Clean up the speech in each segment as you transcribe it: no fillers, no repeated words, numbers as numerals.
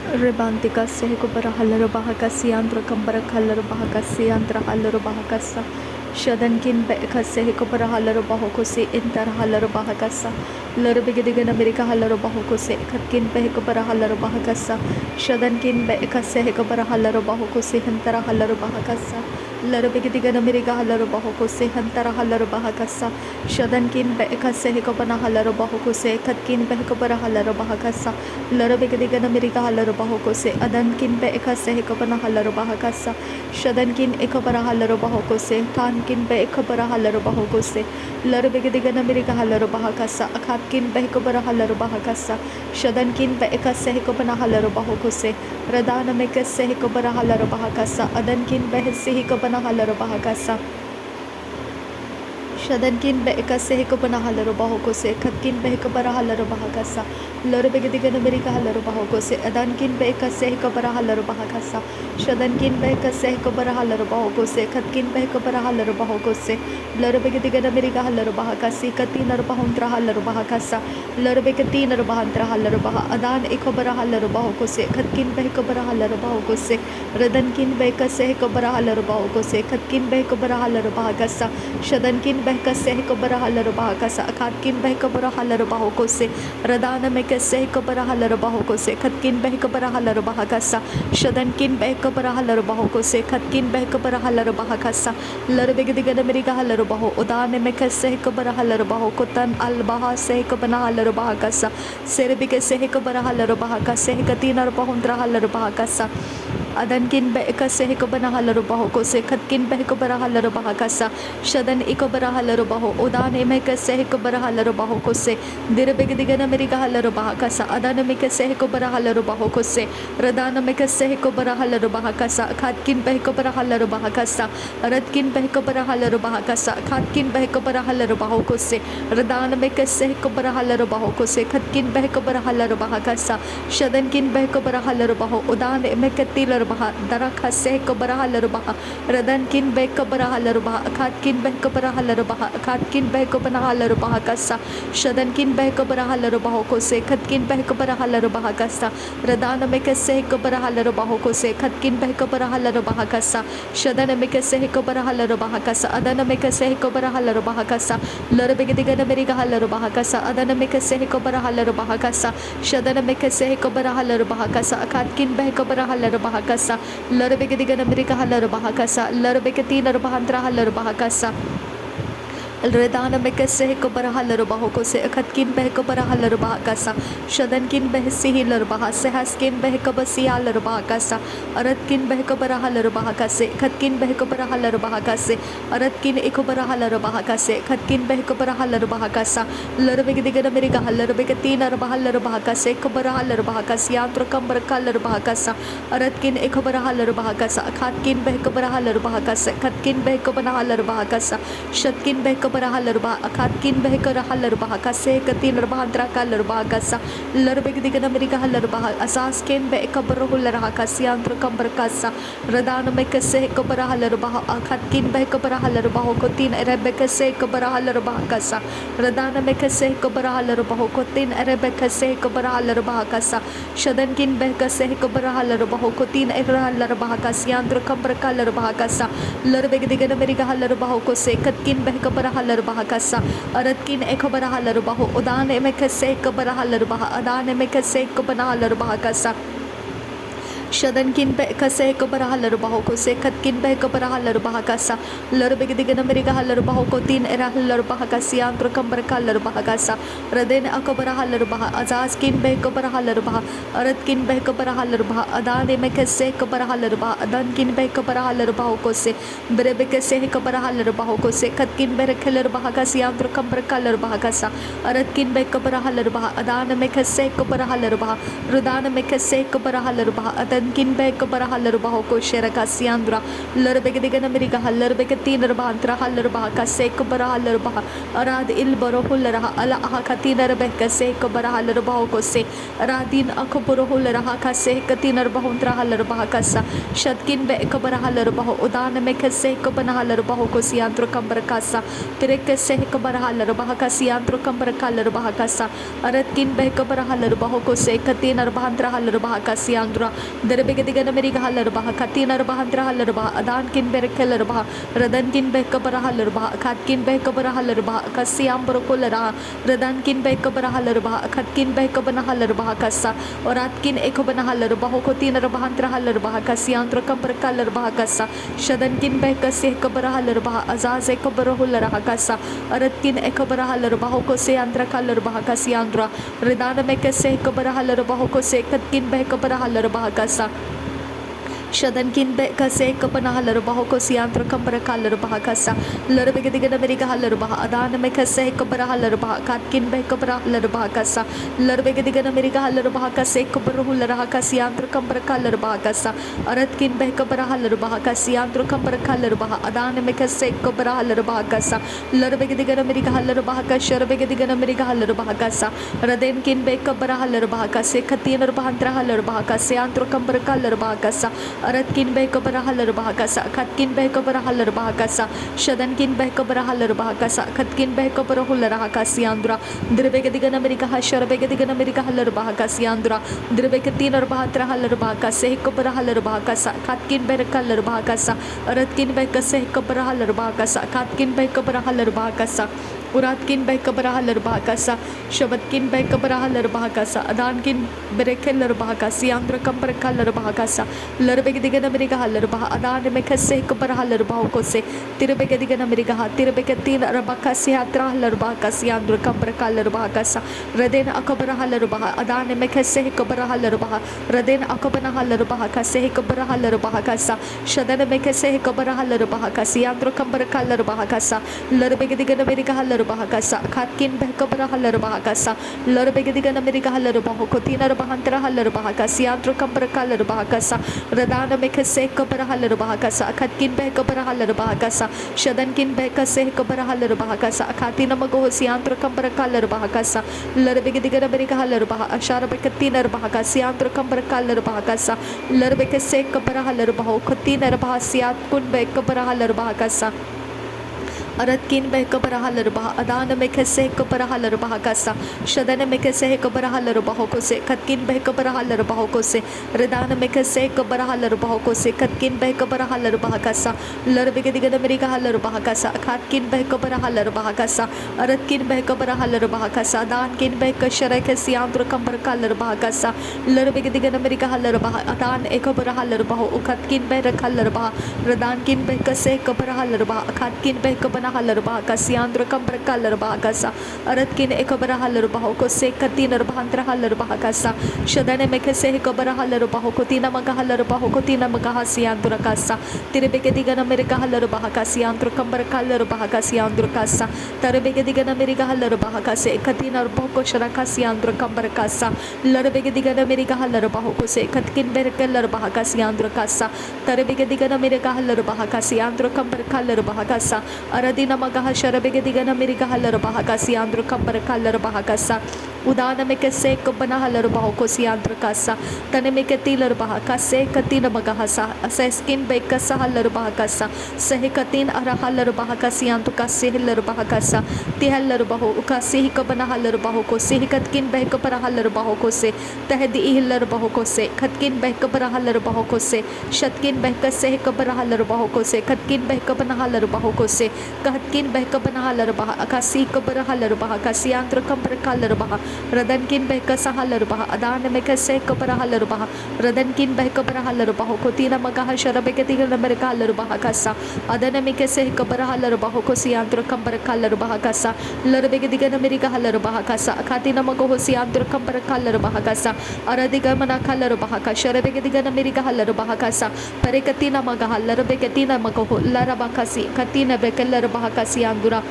Rebantika sehikobara halaro bahakasi antra kambara halaro bahakasi antra halaro bahakasa shadankin beka sehikobara halaro bahokosi intar halaro bahakasa larbigedigan amerika halaro bahokose katkin behikobara halaro bahakasa shadankin beka sehikobara halaro bahokosi hantara halaro bahakasa larbigedigan amerika halaro bahokose hantara halaro bahakasa shadankin beka sehikobara halaro bahokose katkin behikobara halaro bahakasa larbigedigan amerika halaro bahokose adankin be ekase hekabana halaro bahakasa shadankin ekabara halaro bahokose tankin be ekabara halaro bahokose larbegedigan amerika halaro bahakasa akatkin be ekabara halaro bahakasa shadankin be ekase hekabana halaro bahokose radana mekase hekabara halaro bahakasa adankin be hekabana halaro bahakasa shadankin be ekase hekabana halaro bahokose katkin be hekabara halaro bahakasa larbegedigan amerika halaro bahokose adankin be ekase hekabara halaro bahakasa shadankin be ekase hekabara halaro bahokose katkin be hekabara halaro bahokose larbegedigan amerika halaro bahakasi katin arbahuntra halaro bahakasa larbegedin arbahantra halaro bah adan ekabara halaro bahokose katkin be hekabara halaro bahokose radankin be ekase hekabara halaro bahokose katkin be hekabara halaro bahakasa shadankin behkase hekabara halaro bahakasa akatkin behkabara halaro bahokose radana mekase hekabara halaro bahokose katkin behkabara halaro bahakasa shadankin behkabara halaro bahokose katkin behkabara halaro bahakasa larbegedigan amerika halaro baho udane mekase hekabara halaro bahokotan albaha se hekabana halaro bahakasa serbikase hekabara halaro bahakase hekatin arbahundra halaro bahakasa adankin be ekase hekabana halaro bahokose katkin behkabara halaro bahakasa shadan ekabara halaro baho udane mekase hekabara halaro bahokose dirbegedigan amerika halaro bahakasa adana mekase hekabara halaro bahokose radana mekase hekabara halaro bahakasa katkin behkabara halaro bahakasa radkin behkabara halaro bahakasa katkin behkabara halaro bahokose radana mekase hekabara halaro bahokose katkin behkabara halaro bahakasa shadankin behkabara halaro baho udane mekatil bah daraka se kabara halaro bah radankin be kabara halaro bah katkin be kabara halaro bah katkin be kabara halaro bah kasa shadankin be kabara halaro bah ko se katkin be kabara halaro bah kasa radana me kase kabara halaro bah ko se katkin be kabara halaro bah kasa shadana me kase kabara halaro bah kasa adana me kase kabara halaro bah kasa larbegedigan amerika halaro bah kasa adana me kase kabara halaro bah kasa shadana me kase kabara halaro bah kasa katkin be kabara halaro bah kasa larbegedigan amerika halaro bahakasa larbegeti narbahantra halaro bahakasa redana mekase hekabara halaro bahokose akatkin behkabara halaro bahakasa shadankin behsi hilar bahase haskin behkabasi halaro bahakasa aratkin behkabara halaro bahakase katkin behkabara halaro bahakase aratkin ekabara halaro bahakase katkin behkabara halaro bahakasa larbegedigan amerika halaro begeti narbahalaro bahakase ekabara halaro bahakasi yantra kambar halaro bahakasa aratkin ekabara halaro bahakasa katkin behkabara halaro bahakase katkin behkabara halaro bahakasa shatkin behkabara halarbah akatkin behkara halarbah kase katin arbahadra kalarbah kasa larbegedigan amerika halarbah asasken behkabara hularah kasyantra kambar kasa radana mekase kabara halarbah akatkin behkabara halarbah kotin erebekase kabara halarbah kasa radana mekase kabara halarbah kotin erebekase kabara halarbah kasa shadankin behkase kabara halarbah kotin erah halarbah kasyantra kambar kalarbah kasa larbegedigan amerika halarbah ko se katkin behkabara halarbah kasa aratkin ekabara halarbah udane mekase kabara halarbah adane mekase kabara halarbah kasa shadankin be kase kabara halaro baho ko se katkin be kabara halaro baha kasa larbegedigan amerika halaro baho ko tin era halaro baha kasyantra kambar halaro baha kasa raden akabara halaro baha azaskin be kabara halaro baha aratkin be kabara halaro baha adane me kase kabara halaro baha adankin be kabara halaro baho ko se brebe kase kabara halaro baho ko se katkin be rakhalaro baha kasyantra kambar halaro baha kasa aratkin be kabara halaro baha adane me kase kabara halaro baha rudana me kase kabara halaro baha shadan kin beka bara halar baho ko shera kasiandra lar bege diga na meri ka lar bege tinar bahantra halar baha ka sek bara halar baha arad il baro hulara ala aha ka tinar beka sek bara halar baho ko se aradin akbaro hulara ka sek tinar bahuntra halar baha ka sa shadkin beka bara halar baho udan me ka sek bana halar baho ko siandra kambar ka sa pere ka sek bara halar baha ka siandra kambar ka halar baha ka sa arad kin beka bara halar baho ko se tinar bahantra halar baha ka siandra der bege diga na meri ka halar baha ka tinar bahantra halar baha adan kin ber kelar baha radan kin beka bara halar baha khat kin beka bara halar baha ka siam bro ko lara radan kin beka bara halar baha khat kin beka bana halar baha ka sa orat kin ek bana halar baho ko tinar bahantra halar baha ka siandra kambar ka halar baha ka sa shadan kin beka se ka bara halar baha azaz ek bro hulara ka sa arat kin ek bara halar baho ko se andra ka halar baha ka siandra radan me ke se ka bara halar baho ko se khat kin beka bara halar baha ka sa shadan kin beka se ka bana halar baho ko siandra kambar ka halar baha ka sa lar bege diga na meri ka halar baha adan me ke se ka bara halar baha khat kin beka bara halar baha ka sa lar bege diga na meri ka halar baha ka se ka bara hulara ka siandra kambar ka halar baha ka sa arat kin beka bara halar baha ka siandra kambar ka halar baha adan me ke se ka bara halar baha ka sa lar bege diga na meri ka halar baha ka shar bege diga na meri ka halar baha ka sa raden kin beka bara halar baha ka se khatinar bahantra halar baha ka siandra kambar ka halar baha ka sa arat kin beka bara halar baha ka sa khat kin beka bara halar baha ka sa shadan kin beka bara halar baha ka sa khat kin beka bara hulara ka siandra dir bege diga na meri ka hashar bege diga na meri ka halar baha ka siandra dir bege tinar bahantra halar baha ka se ka bara halar baha ka sa khat kin beka halar baha ka sa arat kin beka se ka bara halar baha ka sa khat kin beka bara halar baha ka sa urat kin beka bara halar baha ka sa shabat kin beka bara halar baha ka sa adan kin berekelar baha ka siandra kambar ka halar baha ka sa lar bege diga na meri ka halar baha adan me khase ka bara halar baha ko se tir bege diga na meri ka tir bege tin arba ka se atra halar baha ka siandra kambar ka halar baha ka sa raden akbara halar baha adan me khase ka bara halar baha raden akbana halar baha ka se ka bara halar baha ka sa shadan me khase ka bara halar baha ka siandra kambar ka halar baha ka sa lar bege diga na meri ka halar baha ka sa khat kin beka bara halar baha ka sa lar bege diga na meri ka halar baha ko tinar bahantra halar baha ka siandra kambar ka halar baha ka sa radan me khase ka bara halar baha ka sa khat kin beka bara halar baha ka sa shadan kin beka se ka bara halar baha ka sa khatina mago siandra kambar ka halar baha ka sa lar bege diga na meri ka halar baha ashar beka tinar baha ka siandra kambar ka halar baha ka sa lar bege se ka bara halar baha ko tinar baha siat kun beka bara halar baha ka sa arat kin beka bara halar baha adan me khase ka bara halar baha ka sa shadan me khase ka bara halar baha ko se khat kin beka bara halar baha ko se radan me khase ka bara halar baha ko se khat kin beka bara halar baha ka sa lar bege diga na meri ka halar baha ka sa khat kin beka bara halar baha ka sa arat kin beka bara halar baha ka sa dan kin beka sharai ka siandra kambar ka halar baha ka sa lar bege diga na meri ka halar baha adan ek bara halar baha khat kin beka halar baha radan kin beka se ka bara halar baha khat kin beka bana halar baha ka siandra kambar ka halar baha ka sa arat kin ek bara halar baha ko se khatinar bahantra halar baha ka sa shadan me khase ka bara halar baha ko tina maga halar baha ko tina maga ha siandra ka sa tir bege diga na meri ka halar baha ka siandra kambar ka halar baha ka siandra ka sa tar bege diga na meri ka halar baha ka se khatinar baha ko shara ka siandra kambar ka sa lar bege diga na meri ka halar baha ko se khat kin ber ka halar baha ka siandra ka sa tar bege diga na meri ka halar baha ka siandra kambar ka halar baha ka sa aradina maga shar bege diga na meri ka halar baha ka siandra kambar ka halar baha ka sa udana me ke se ka bana halar baha ko siandra ka sa tane me ke tilar baha ka se katina maga hasa se skin beka sa halar baha ka sa se katin ara halar baha ka siandra ka se halar baha ka sa ti halar baho ka se ka bana halar baho ko se kat kin beka para halar baho ko se tahdi halar baho ko se khat kin beka para halar baho ko se shatkin beka se ka para halar baho ko se khat kin beka bana halar baho ko se khat kin beka bana halar baha ka si ka para halar baha ka siandra kambar ka halar baha radan kin beka sa halar baha adan me ka se ka para halar baha radan kin beka para halar baho ko tina maga shara beka tiga number ka halar baha ka sa adan me ka se ka para halar baho ko siandra kambar ka halar baha ka sa lar bega diga na meri ka halar baha ka sa khatina mago siandra kambar ka halar baha ka sa aradiga mana ka halar baha ka shara bega diga na meri ka halar baha ka sa pare katina maga halar bega tina mago lara baha ka si katina beka lar baha ka siandra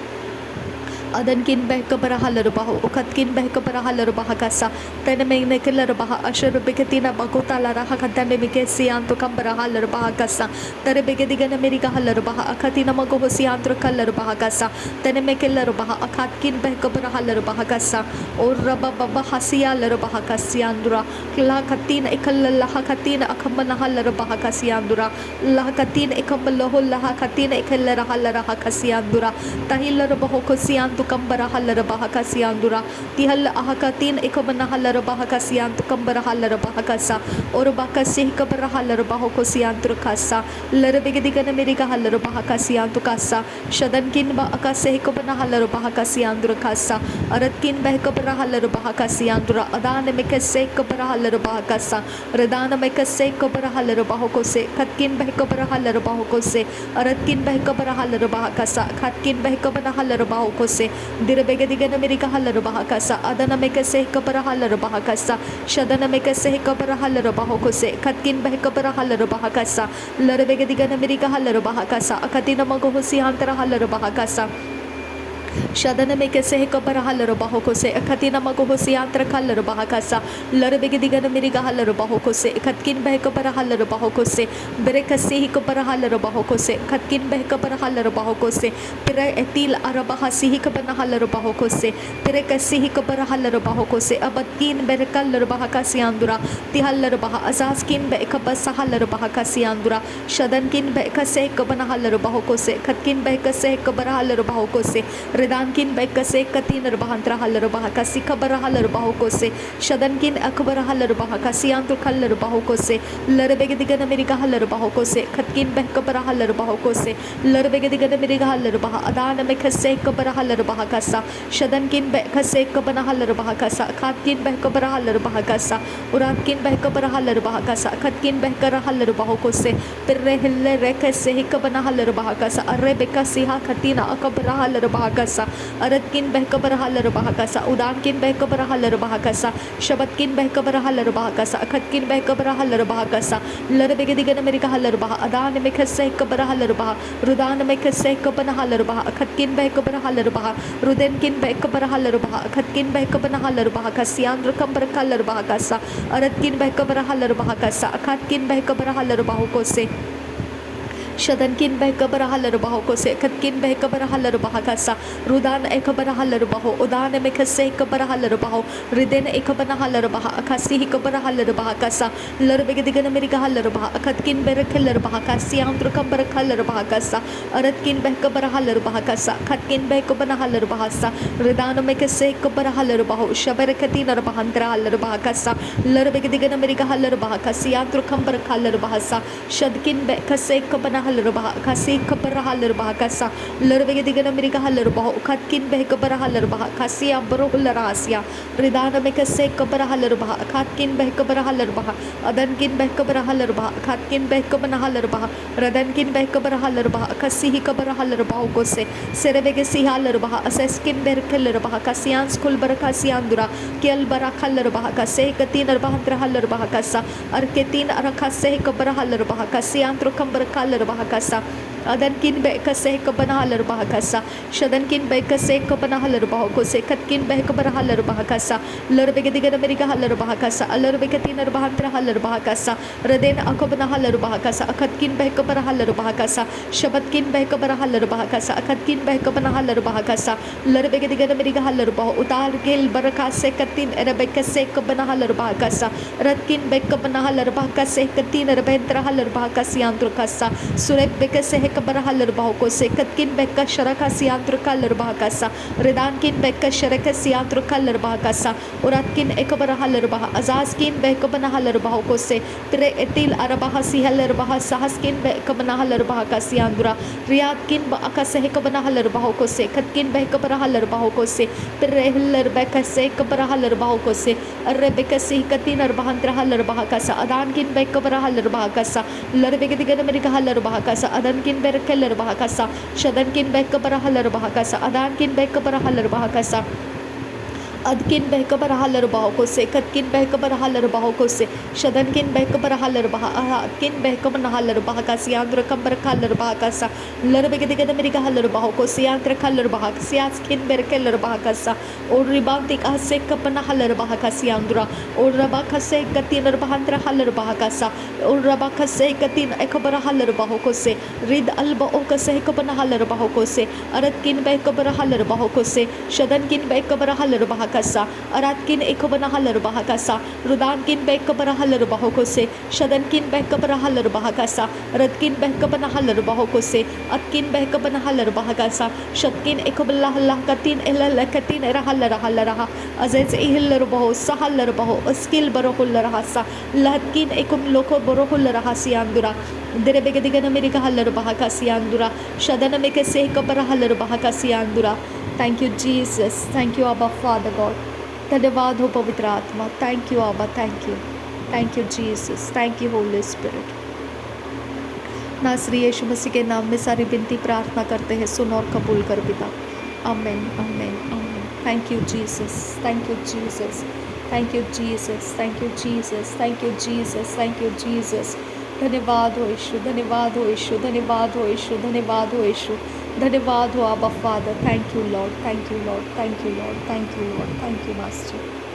Adankin behkabara halarubaho, ukatkin behkabara halarbahakasa, Tenemekilarabaha, Asherubikatina Bakutala Hakatandemikesianto Kambara halarbahakasa, Terebegadigan America halarbaha, Akatina Magohosiantro Kalarbahakasa, Tenemekilarabaha, Akatkin behkabara halarbahakasa, O Rababa Hasia Larabahakasiandura, Lakatina Ekala Hakatina Akamana halarabahakasiandura, Lakatina Ekamaloho Lahakatina Ekelara halarahakasiandura, Tahilarabahokosianto Kambara halarabahakasiandura, Tihal Ahakatin Ekamana halarabahakasianto Kambara halarabahakasa, Orabakasi Kabara halarabahokosiantro Kasa, Larabigadigan America halarabahakasianto Kasa, Shadankin Ba Akase Kabana halarabahakasiandro Kasa, Aratkin Behkabara halarabahakasiandura, Adana Mekase Kabara halarabahakasa, Radana Mekase Kabara halarabahokose, Katkin Behkabara halarabahokose, Aratkin Behkabara halarabahakasa, Katkin Behkabana halarabahokose, Dirabegadigan America halarabahakasa, Adana Mekase Kabara halarabahakasa, Shadana Mekase Kabara halarabahokose, Katkin Behkabara halarabahakasa, Larabegadigan America halarabahakasa, Akatina Magohosi Antara halarabahakasa, Shadana Mekase Kabara halarabahokose, Akatina Magohosiantra Kalarabahakasa, Larabigadigan America halarabahokose, Katkin Behkabara halarabahokose, Berekasi Kabara halarabahokose, Katkin Behkabara halarabahokose, Pire Etil Arabahasi Kabana halarabahokose, Pirekasi Kabara halarabahokose, Abatkin Berekalarabahakasiandura, Tihalabaha Azaskin Bekabasa halarabahakasiandura, Shadankin Bekase Kabana halarabahokose, Katkin Bekase Kabara halarabahokose, Redankin Bekase Katin Bahantra Halarabahakasi Kabara Halarabahokose, Shadankin Akabara Halarabahakasiantu Kalarabahokose, Larabegadigan America Halarabahokose, Katkin Bekabara Halarabahokose, Larabegadigan America Halarabaha, Adana Mekase Kabara Halarabahakasa, Shadankin Bekase Kabana Halarabahakasa, Katkin Bekabara Halarabahakasa, Uratkin Bekabara Halarabahakasa, Katkin Bekara Halarabahokose, Pirrehille Rekase Hikabana Halarabahakasa, Arebeka Siha Katina Akabara Halarabahakasa, Aratkin Behkabara halarabahakasa, Udankin Behkabara halarabahakasa, Shabatkin Behkabara halarabahakasa, Akatkin Behkabara halarabahakasa, Larabegadigan America halarabaha, Adana Mekase Kabara halarabaha, Rudana Mekase Kabana halarabaha, Akatkin Behkabara halarabaha, Rudenkin Behkabara halarabaha, Akatkin Behkabana halarabahakasi, Andra Kambara kalarabahakasa, Aratkin Behkabara halarabahakasa, Akatkin Behkabara halarabahokose, Shadankin Behkabara halarabahokose, Katkin Behkabara halarabahakasa, Rudan Ekabara halarabaho, Udana Mekase Kabara halarabaho, Riden Ekabana halarabaha, Akasi Hikabara halarabahakasa, Larabegadigan America halarabaha, Akatkin Berekelarabahakasi, Andra Kambara kalarabahakasa, Aratkin Behkabara halarabahakasa, Katkin Behkabana halarabahasa, Redana Mekase Kabara halarabaho, Shabarakatina Bahandra halarabahakasa, Larabegadigan America halarabahakasi, Andra Kambara kalarabahasa, Shadkin Bekase Kabana halarbaha, Kasi Kabara halarbahakasa, Larabegadigan America halarbaho, Katkin Behkabara halarbaha, Kasi Abrohularasia, Ridana Mekase Kabara halarbaha, Katkin Behkabara halarbaha, Adankin Behkabara halarbaha, Katkin Behkabana halarbaha, Radankin Behkabara halarbaha, Kasi Hikabara halarbaho Kose, Serebegasi halarbaha, Aseskin Berkelarbaha, Kasian Skul Barakasiandura, Kiel Barakhalarbaha, Kase Katin Arbahantra halarbaha Kasa, Arketin Arakase Kabara halarbaha, Kasiantro Kambara Bahakasa, Adankin Bekase Kabana Halarabahakasa, Shadankin Bekase Kabana Halarabahokose, Katkin Bekabara Halarabahakasa, Larabegadigan America Halarabahakasa, Alarabekatina Bahantra Halarabahakasa, Raden Akabana Halarabahakasa, Akatkin Bekabara Halarabahakasa, Shabatkin Bekabara Halarabahakasa, Akatkin Bekabana Halarabahakasa, Larabegadigan America Halarabah, Utar Gil Barakase Katin Erabekase Kabana Halarabahakasa, Ratkin Bekabana Halarabahakase, Katin Rabentra Halarabahakasi Androkasa, Surek Bekase Kabara halarabahokose, Katkin Beka Sharaka Siantro Kalarabahakasa, Redankin Beka Sharaka Siantro Kalarabahakasa, Uratkin Ekabara halarabaha, Azazkin Bekabana halarabahokose, Pire Etil Arabahasi halarabaha, Sahaskin Bekabana halarabahakasi Andura, Riyadkin Bakase Hekabana halarabahokose, Katkin Bekabara halarabahokose, Pire Hiller Bekase Kabara halarabahokose, Rebekasi Katin Arbahantra halarabahakasa, Adankin Bekabara halarabahakasa, Larbegadigan America halarabahakasa, Adankin Berkelarabahakasa, Shadankin Bekabara halarabahakasa, Adankin Bekabara halarabahakasa, Adkin behkabara halar baho ko se katkin behkabara halar baho ko se shadankin behkabara halar baha atkin behkabara halar baha ka siandra kambar halar baha ka sa lar begede gede meri ka halar baho ko siandra halar baha ka siaskin berkelar baha ka sa or ribantik a se kapana halar baha ka siandra or raba ka se katin bahandra halar baha ka sa or raba ka se katin ekabara halar baho ko se rid alba o ka se kapana halar baho ko se aratkin behkabara halar baho ko se shadankin behkabara halar baha kasa aratkin ekobana halar baha kasa rudankin bekabara halar baho ko se shadankin bekabara halar baha kasa ratkin bekabana halar baho ko se atkin bekabana halar baha kasa shatkin ekoballa hallah katin elal katin era halar halar azez ihlar baho sahalar baho skill baro halar hasa latkin ekom loko baro halar hasiandura dere begediga meri ka halar baha kasiandura shadana meke se kabara halar baha kasiandura. Thank you, Jesus. Thank you, Abba, Father God. धन्यवाद हो पवित्र आत्मा. Thank you, Abba. Thank you. Thank you, Jesus. Thank you, Holy Spirit. नासरी यीशु मसीह के नाम में सारी विनती प्रार्थना करते हैं, सुन और कबूल कर पिता. आमेन, आमेन, आमेन. Thank you, Jesus. Thank you, Jesus. Thank you, Jesus. Thank you, Jesus. Thank you, Jesus. Thank you, Jesus. धन्यवाद हो यीशु, धन्यवाद हो यीशु, धन्यवाद हो यीशु, धन्यवाद हो यीशु, धन्यवाद हो आबा father. Thank you Lord, thank you Lord, thank you Lord, thank you Lord, thank you master.